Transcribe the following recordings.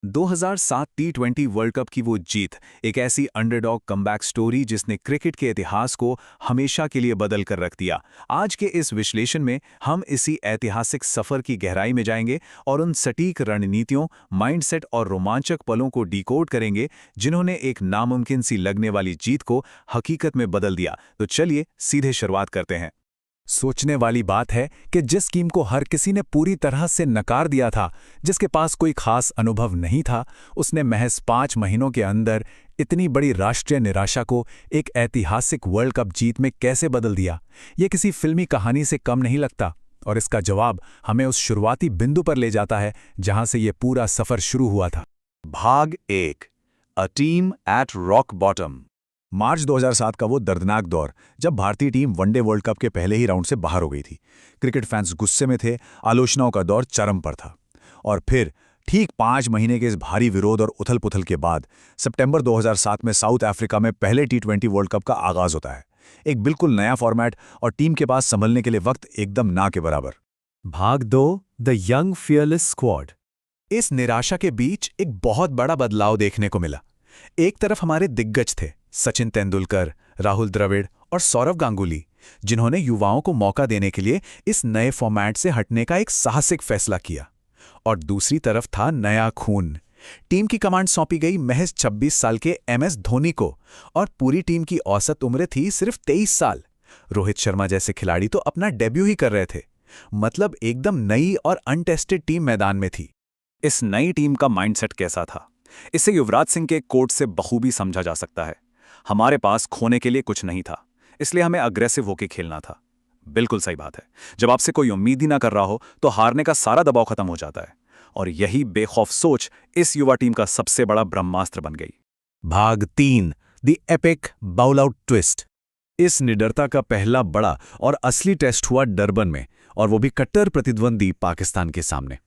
2007 टी20 world cup की वो जीत एक ऐसी अंडरडॉग कमबैक स्टोरी जिसने क्रिकेट के इतिहास को हमेशा के लिए बदल कर रख दिया। आज के इस विश्लेषण में हम इसी ऐतिहासिक सफर की गहराई में जाएंगे और उन सटीक रणनीतियों, माइंडसेट और रोमांचक पलों को डिकोड करेंगे जिन्होंने एक नामुमकिन सी लगने वाली जीत को हकीकत में बदल दिया। तो चलिए सीधे शुरुआत करते हैं। सोचने वाली बात है कि जिस टीम को हर किसी ने पूरी तरह से नकार दिया था, जिसके पास कोई खास अनुभव नहीं था, उसने महज 5 महीनों के अंदर इतनी बड़ी राष्ट्रीय निराशा को एक ऐतिहासिक वर्ल्ड कप जीत में कैसे बदल दिया। ये किसी फिल्मी कहानी से कम नहीं लगता और इसका जवाब हमें उस शुरुआती बिंदु पर ले जाता है जहां से ये पूरा सफर शुरू हुआ था। भाग 1, a team at rock bottom. मार्च 2007 का वो दर्दनाक दौर जब भारतीय टीम वनडे वर्ल्ड कप के पहले ही राउंड से बाहर हो गई थी। क्रिकेट फैंस गुस्से में थे, आलोचनाओं का दौर चरम पर था। और फिर ठीक 5 महीने के इस भारी विरोध और उथल-पुथल के बाद सितंबर 2007 में साउथ अफ्रीका में पहले टी20 वर्ल्ड कप का आगाज होता है। एक बिल्कुल नया फॉर्मेट और टीम के पास संभलने के लिए वक्त एकदम ना के बराबर। भाग 2, द यंग फियरलेस स्क्वाड। इस निराशा के बीच एक बहुत बड़ा बदलाव देखने को मिला। एक तरफ हमारे दिग्गज थे, सचिन तेंदुलकर, राहुल द्रविड़ और सौरव गांगुली, जिन्होंने युवाओं को मौका देने के लिए इस नए फॉर्मेट से हटने का एक साहसिक फैसला किया। और दूसरी तरफ था नया खून। टीम की कमांड सौंपी गई महज 26 साल के MS धोनी को, और पूरी टीम की औसत उम्र थी सिर्फ 23 साल। रोहित शर्मा जैसे खिलाड़ी तो अपना डेब्यू ही कर रहे थे। मतलब एकदम नई और अनटेस्टेड टीम मैदान में थी। इस नई टीम का माइंडसेट कैसा था, इसे युवराज सिंह के कोट से बखूबी समझा जा सकता है। हमारे पास खोने के लिए कुछ नहीं था, इसलिए हमें अग्रेसिव होकर खेलना था। बिल्कुल सही बात है, जब आपसे कोई उम्मीद ही ना कर रहा हो तो हारने का सारा दबाव खत्म हो जाता है। और यही बेखौफ सोच इस युवा टीम का सबसे बड़ा ब्रह्मास्त्र बन गई। भाग 3, the epic bowl out twist. इस निडरता का पहला बड़ा और असली टेस्ट हुआ डरबन में, और वो भी कट्टर प्रतिद्वंदी पाकिस्तान के सामने।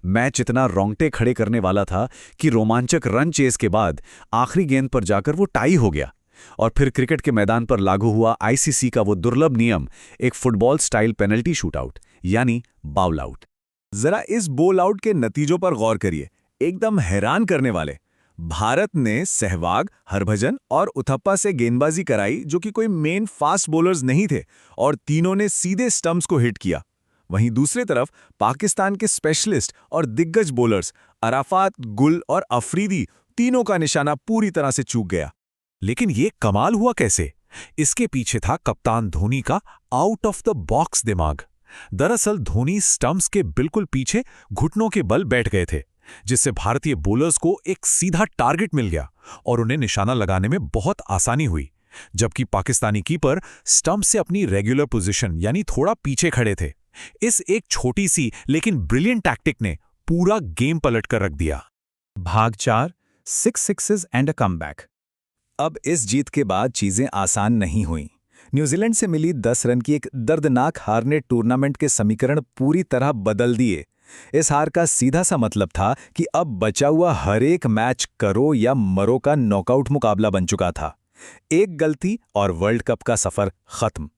मैच इतना रोंगटे खड़े करने वाला था कि रोमांचक रन चेस के बाद आखिरी गेंद पर जाकर वो टाई हो गया। और फिर क्रिकेट के मैदान पर लागू हुआ ICC का वो दुर्लभ नियम, एक फुटबॉल स्टाइल पेनल्टी शूटआउट, यानी बाउल आउट। जरा इस बॉल आउट के नतीजों पर गौर करिए, एकदम हैरान करने वाले। भारत ने सहवाग, हरभजन और उथप्पा से गेंदबाजी कराई, जो कि कोई मेन फास्ट बॉलर्स नहीं थे, और तीनों ने सीधे स्टंप्स को हिट किया। वहीं दूसरी तरफ पाकिस्तान के स्पेशलिस्ट और दिग्गज बॉलर्स अराफात, गुल और अफरीदी, तीनों का निशाना पूरी तरह से चूक गया। लेकिन ये कमाल हुआ कैसे? इसके पीछे था कप्तान धोनी का आउट ऑफ द बॉक्स दिमाग। दरअसल धोनी स्टंप्स के बिल्कुल पीछे घुटनों के बल बैठ गए थे, जिससे भारतीय बॉलर्स को एक सीधा टारगेट मिल गया और उन्हें निशाना लगाने में बहुत आसानी हुई। जबकि पाकिस्तानी कीपर स्टंप से अपनी रेगुलर पोजीशन यानी थोड़ा पीछे खड़े थे। इस एक छोटी सी लेकिन ब्रिलियंट टैक्टिक ने पूरा गेम पलट कर रख दिया। भाग 4, 6 सिक्सेस एंड अ कमबैक। अब इस जीत के बाद चीजें आसान नहीं हुईं। न्यूजीलैंड से मिली 10 रन की एक दर्दनाक हार ने टूर्नामेंट के समीकरण पूरी तरह बदल दिए। इस हार का सीधा सा मतलब था कि अब बचा हुआ हर एक मैच करो या मरो का नॉकआउट मुकाबला बन चुका था। एक गलती और वर्ल्ड कप का सफर खत्म।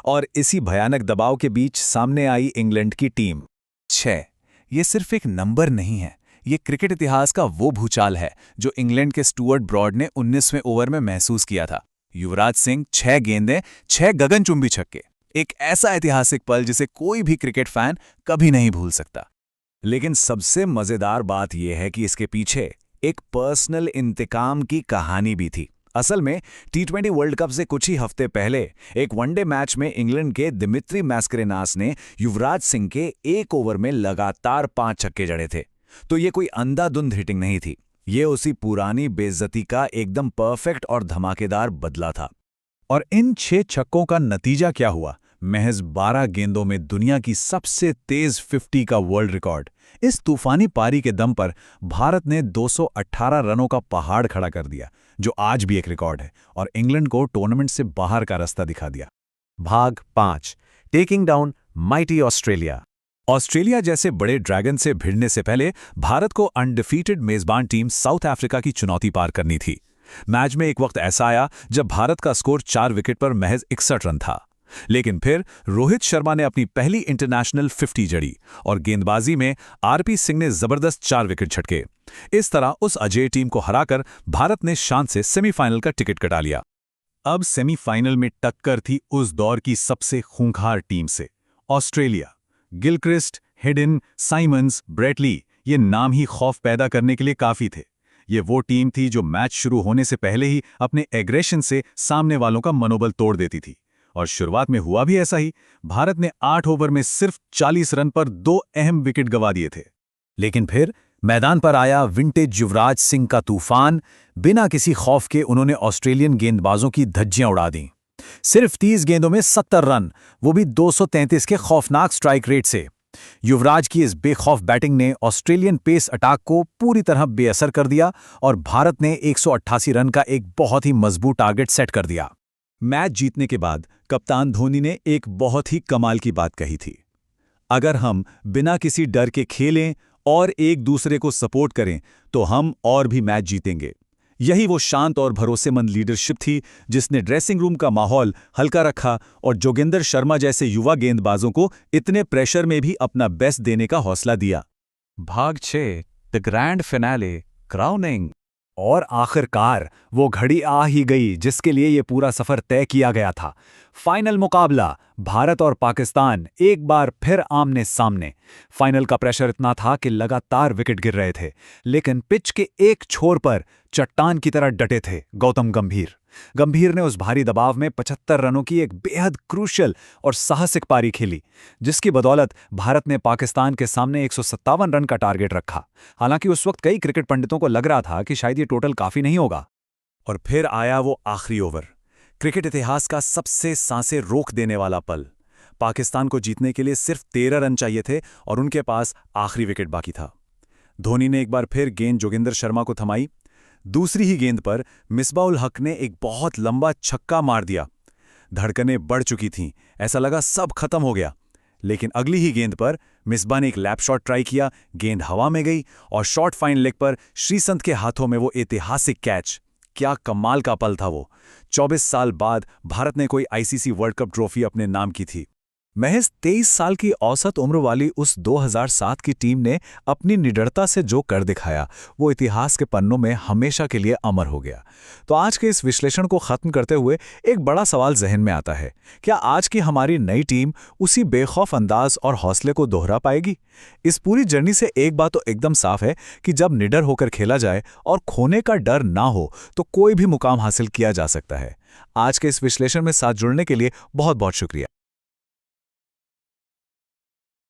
और इसी भयानक दबाव के बीच सामने आई इंग्लैंड की टीम। 6, ये सिर्फ एक नंबर नहीं है, ये क्रिकेट इतिहास का वो भूचाल है जो इंग्लैंड के स्टुअर्ट ब्रॉड ने 19वें ओवर में महसूस किया था। युवराज सिंह 6 गेंदें, 6 गगनचुंबी छक्के, एक ऐसा ऐतिहासिक पल जिसे कोई भी क्रिकेट फैन कभी नहीं भूल सकता। लेकिन सबसे मजेदार बात यह है कि इसके पीछे एक पर्सनल इंतकाम की कहानी भी थी। असल में टी20 वर्ल्ड कप से कुछ ही हफ्ते पहले एक वनडे मैच में इंग्लैंड के दिमित्री मैस्केरेनास ने युवराज सिंह के एक ओवर में लगातार 5 छक्के जड़े थे। तो ये कोई अंधाधुंध हिटिंग नहीं थी, ये उसी पुरानी बेइज्जती का एकदम परफेक्ट और धमाकेदार बदला था। और इन 6 छक्कों का नतीजा क्या हुआ? महज 12 गेंदों में दुनिया की सबसे तेज 50 का वर्ल्ड रिकॉर्ड। इस तूफानी पारी के दम पर भारत ने 218 रनों का पहाड़ खड़ा कर दिया, जो आज भी एक रिकॉर्ड है, और इंग्लैंड को टूर्नामेंट से बाहर का रास्ता दिखा दिया। भाग 5, taking down mighty Australia. Australia जैसे बड़े ड्रैगन से भिड़ने से पहले भारत को अनडिफीटेड मेजबान टीम साउथ अफ्रीका की चुनौती पार करनी थी। मैच में एक वक्त ऐसा आया जब भारत का स्कोर 4 विकेट पर महज 61 रन था। लेकिन फिर रोहित शर्मा ने अपनी पहली इंटरनेशनल 50 जड़ी और गेंदबाजी में आरपी सिंह ने जबरदस्त 4 विकेट छटके। इस तरह उस अजेय टीम को हराकर भारत ने शान से सेमीफाइनल का टिकट कटा लिया। अब सेमीफाइनल में टक्कर थी उस दौर की सबसे खूंखार टीम से, Australia. Gilchrist, Hayden, Symonds, Brett Lee, ये नाम ही खौफ पैदा करने के लिए काफी थे। ये वो टीम थी जो मैच शुरू होने से पहले ही अपने एग्रेशन से सामने वालों का मनोबल तोड़ देती थी। और शुरुआत में हुआ भी ऐसा ही। भारत ने 8 ओवर में सिर्फ 40 रन पर 2 अहम विकेट गंवा दिए थे। लेकिन फिर मैदान पर आया विंटेज युवराज सिंह का तूफान। बिना किसी खौफ के उन्होंने ऑस्ट्रेलियन गेंदबाजों की धज्जियां उड़ा दी। सिर्फ 30 गेंदों में 70 रन, वो भी 233 के खौफनाक स्ट्राइक रेट से। युवराज की इस बेखौफ बैटिंग ने ऑस्ट्रेलियन पेस अटैक को पूरी तरह बेअसर कर दिया और भारत ने 188 रन का एक बहुत ही मजबूत टारगेट सेट कर दिया। मैच जीतने के बाद कप्तान धोनी ने एक बहुत ही कमाल की बात कही थी। अगर हम बिना किसी डर के खेलें और एक दूसरे को सपोर्ट करें तो हम और भी मैच जीतेंगे। यही वो शांत और भरोसेमंद लीडरशिप थी जिसने ड्रेसिंग रूम का माहौल हल्का रखा और जोगिंदर शर्मा जैसे युवा गेंदबाजों को इतने प्रेशर में भी अपना बेस्ट देने का हौसला दिया। भाग 6 द ग्रैंड फिनाले क्राउनिंग। और आखिरकार वो घड़ी आ ही गई जिसके लिए ये पूरा सफर तय किया गया था। फाइनल मुकाबला, भारत और पाकिस्तान एक बार फिर आमने सामने। फाइनल का प्रेशर इतना था कि लगातार विकेट गिर रहे थे, लेकिन पिच के एक छोर पर चट्टान की तरह डटे थे गौतम गंभीर। गंभीर ने उस भारी दबाव में 75 रनों की एक बेहद क्रूशियल और साहसिक पारी खेली, जिसकी बदौलत भारत ने पाकिस्तान के सामने 157 रन का टारगेट रखा। हालांकि उस वक्त कई क्रिकेट पंडितों को लग रहा था कि शायद ये टोटल काफी नहीं होगा। और फिर आया वो आखिरी ओवर, क्रिकेट इतिहास का सबसे सांसें रोक देने वाला पल। पाकिस्तान को जीतने के लिए सिर्फ 13 रन चाहिए थे और उनके पास आखिरी विकेट बाकी था। धोनी ने एक बार फिर गेंद जोगिंदर शर्मा को थमाई। दूसरी ही गेंद पर मिसबाउल हक ने एक बहुत लंबा छक्का मार दिया। धड़कनें बढ़ चुकी थीं, ऐसा लगा सब खत्म हो गया। लेकिन अगली ही गेंद पर मिसबा ने एक लैप शॉट ट्राई किया, गेंद हवा में गई और शॉर्ट फाइन लेग पर श्रीसंत के हाथों में वो ऐतिहासिक कैच। क्या कमाल का पल था वो। 24 साल बाद भारत ने कोई आईसीसी वर्ल्ड कप ट्रॉफी अपने नाम की थी। महज 23 साल की औसत उम्र वाली उस 2007 की टीम ने अपनी निडरता से जो कर दिखाया, वो इतिहास के पन्नों में हमेशा के लिए अमर हो गया। तो आज के इस विश्लेषण को खत्म करते हुए एक बड़ा सवाल जहन में आता है, क्या आज की हमारी नई टीम उसी बेखौफ अंदाज और हौसले को दोहरा पाएगी? इस पूरी जर्नी से एक बात तो एकदम साफ है कि जब निडर होकर खेला जाए और खोने का डर ना हो तो कोई भी मुकाम हासिल किया जा सकता है। आज के इस विश्लेषण में साथ जुड़ने के लिए बहुत बहुत शुक्रिया।